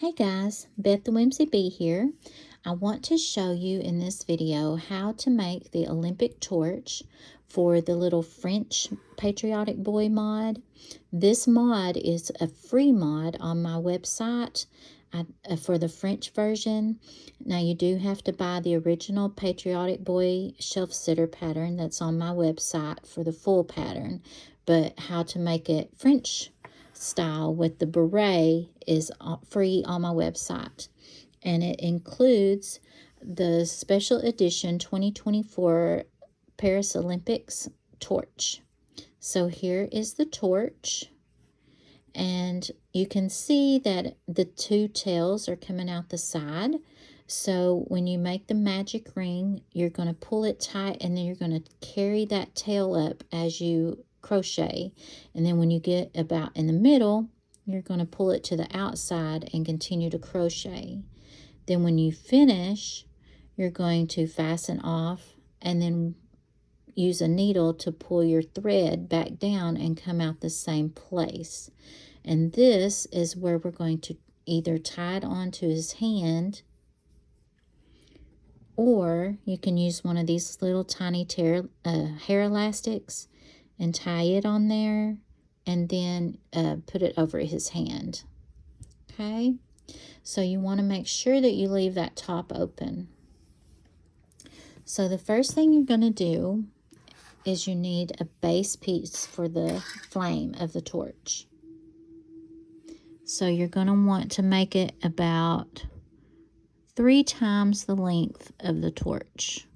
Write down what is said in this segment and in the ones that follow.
Hey guys, Beth the Whimsy Bee here. I want to show you in this video how to make the Olympic torch for the little French Patriotic Boy mod. This mod is a free mod on my website for the French version. Now you do have to buy the original Patriotic Boy shelf sitter pattern that's on my website for the full pattern, but how to make it French style with the beret is free on my website, and it includes the special edition 2024 Paris Olympics torch. So here is the torch, and you can see that the two tails are coming out the side. So when you make the magic ring, you're going to pull it tight, and then you're going to carry that tail up as you crochet. And then when you get about in the middle, you're going to pull it to the outside and continue to crochet. Then when you finish, you're going to fasten off and then use a needle to pull your thread back down and come out the same place. And this is where we're going to either tie it onto his hand, or you can use one of these little tiny hair elastics and tie it on there, and then put it over his hand. Okay, so you want to make sure that you leave that top open. So the first thing you're going to do is you need a base piece for the flame of the torch. So you're going to want to make it about 3 times the length of the torch.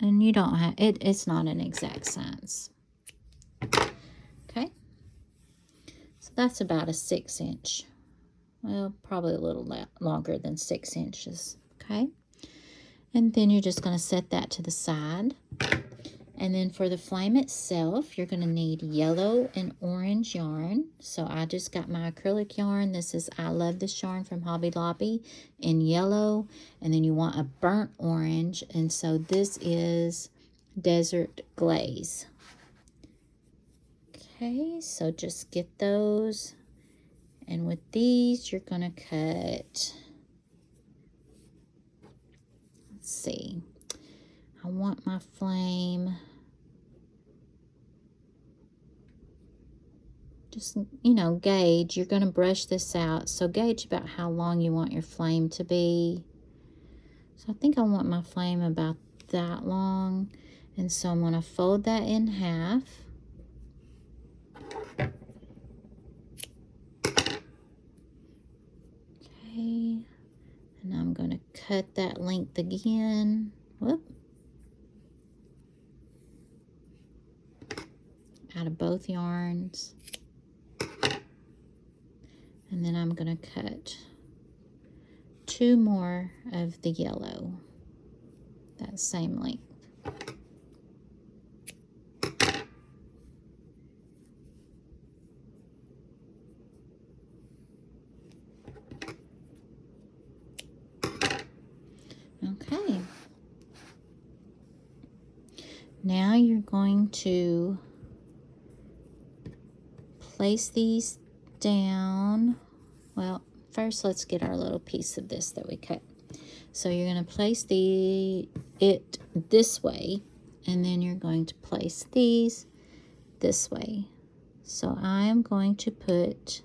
And you don't have, it's not an exact science. Okay. So that's about a 6-inch. Well, probably a little longer than 6 inches. Okay. And then you're just going to set that to the side. And then for the flame itself, you're going to need yellow and orange yarn. So I just got my acrylic yarn. This is I Love This Yarn from Hobby Lobby in yellow. And then you want a burnt orange. And so this is Desert Glaze. Okay, so just get those. And with these, you're going to cut, let's see, I want my flame, just, gauge. You're going to brush this out. So gauge about how long you want your flame to be. So I think I want my flame about that long. And so I'm going to fold that in half. Okay. And I'm going to cut that length again. Whoop. Out of both yarns. And then I'm going to cut 2 more of the yellow, that same length. Okay. Now you're going to place these down. Well, first let's get our little piece of this that we cut. So you're going to place it this way, and then you're going to place these this way. So I'm going to put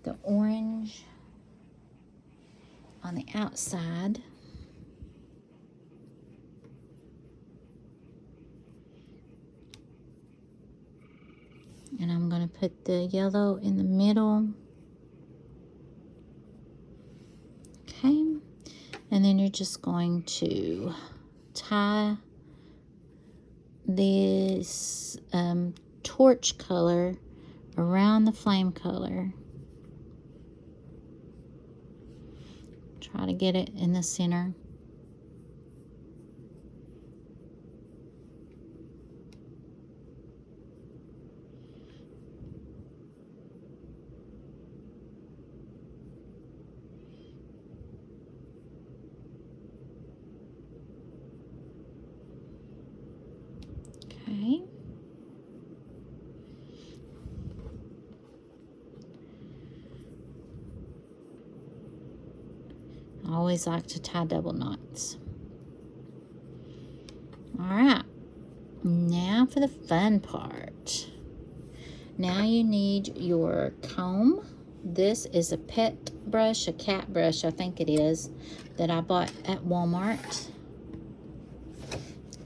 the orange on the outside. And I'm going to put the yellow in the middle. Okay. And then you're just going to tie this torch color around the flame color. Try to get it in the center. Okay. I always like to tie double knots. All right, now for the fun part. Now you need your comb. This is a pet brush, a cat brush, I think it is, that I bought at Walmart.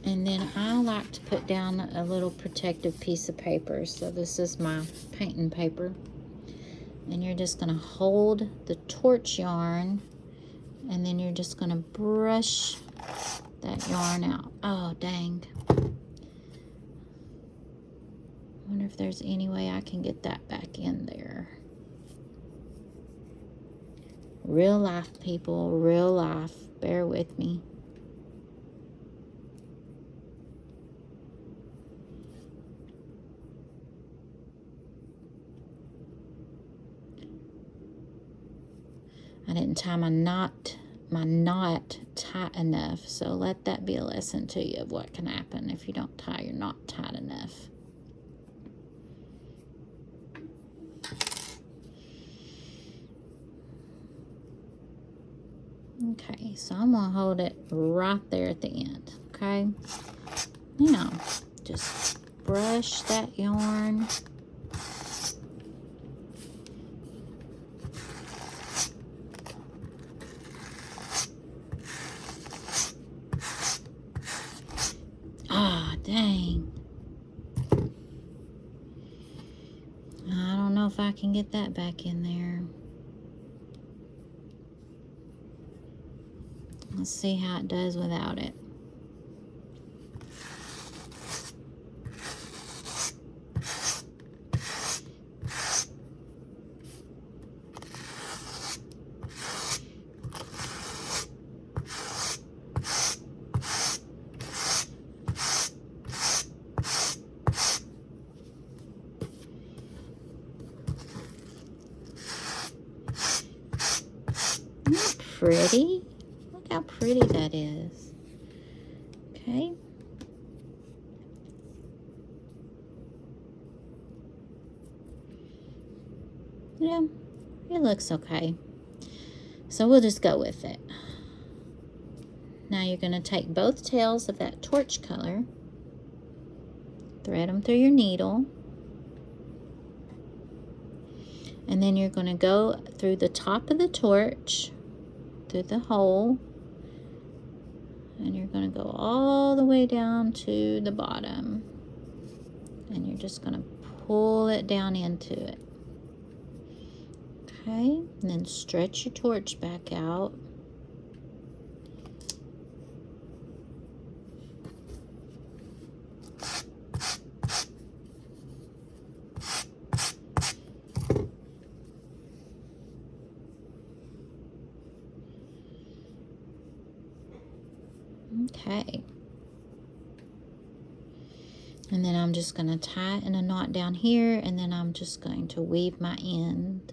And then I like to put down a little protective piece of paper. So this is my painting paper. And you're just going to hold the torch yarn, and then you're just going to brush that yarn out. Oh, dang. I wonder if there's any way I can get that back in there. Real life, people, real life. Bear with me. I didn't tie my knot tight enough, so let that be a lesson to you of what can happen if you don't tie your knot tight enough. Okay, so I'm going to hold it right there at the end, okay? Now, just brush that yarn. Ah, dang. I don't know if I can get that back in there. Let's see how it does without it. Isn't that pretty? Look how pretty that is. Okay. Yeah, it looks okay. So we'll just go with it. Now you're going to take both tails of that torch color, thread them through your needle, and then you're going to go through the top of the torch, through the hole, and you're going to go all the way down to the bottom, and you're just going to pull it down into it. Okay, and then stretch your torch back out. Okay. And then I'm just going to tie in a knot down here, and then I'm just going to weave my end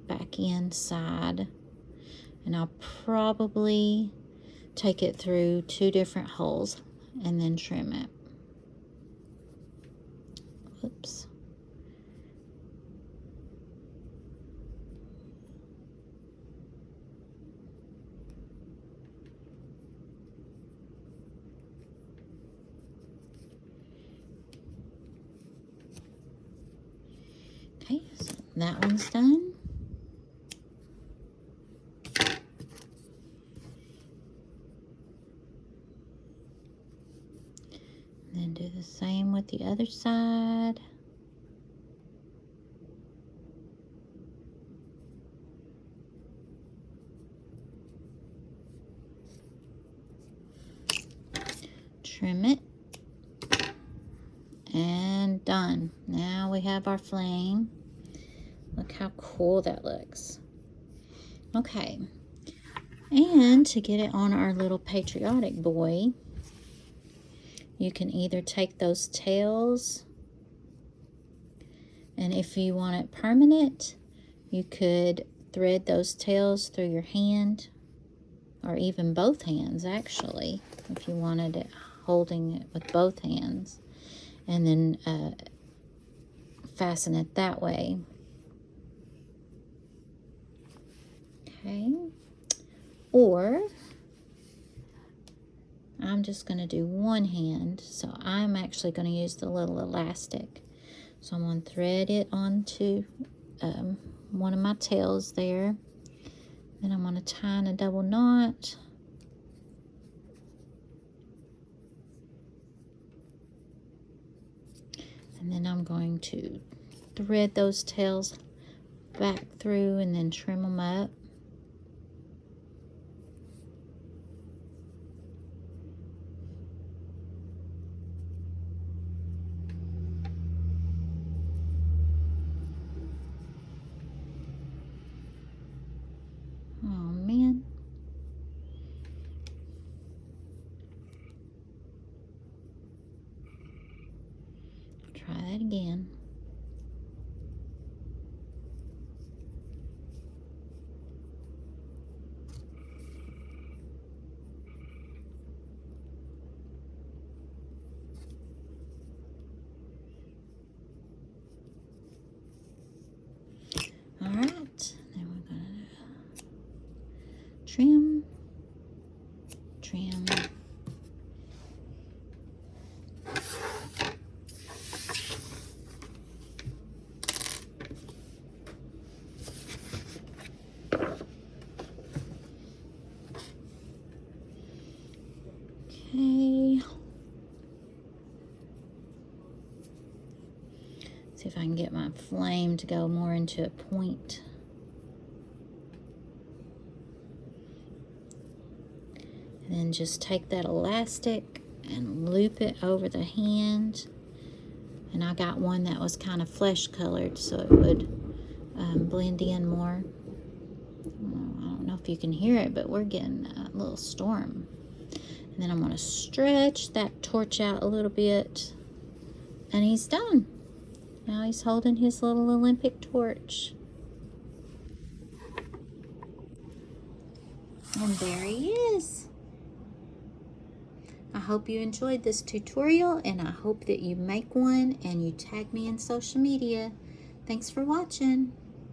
back inside. And I'll probably take it through 2 different holes and then trim it. Oops. Okay, so that one's done. Then do the same with the other side. Trim it. And done. Now we have our flame. Look how cool that looks. Okay. And to get it on our little patriotic boy, you can either take those tails, and if you want it permanent, you could thread those tails through your hand, or even both hands actually, if you wanted it holding it with both hands, and then fasten it that way. Okay. Or I'm just going to do one hand, so I'm actually going to use the little elastic. So I'm going to thread it onto one of my tails there. Then I'm going to tie in a double knot. And then I'm going to thread those tails back through and then trim them up. Oh man. Try that again. All right, then we're gonna trim, trim. Okay. See if I can get my flame to go more into a point. And then just take that elastic and loop it over the hand. And I got one that was kind of flesh colored, so it would blend in more. I don't know if you can hear it, but we're getting a little storm. And then I'm going to stretch that torch out a little bit. And he's done. Now he's holding his little Olympic torch. And there he is. I hope you enjoyed this tutorial, and I hope that you make one and you tag me in social media. Thanks for watching.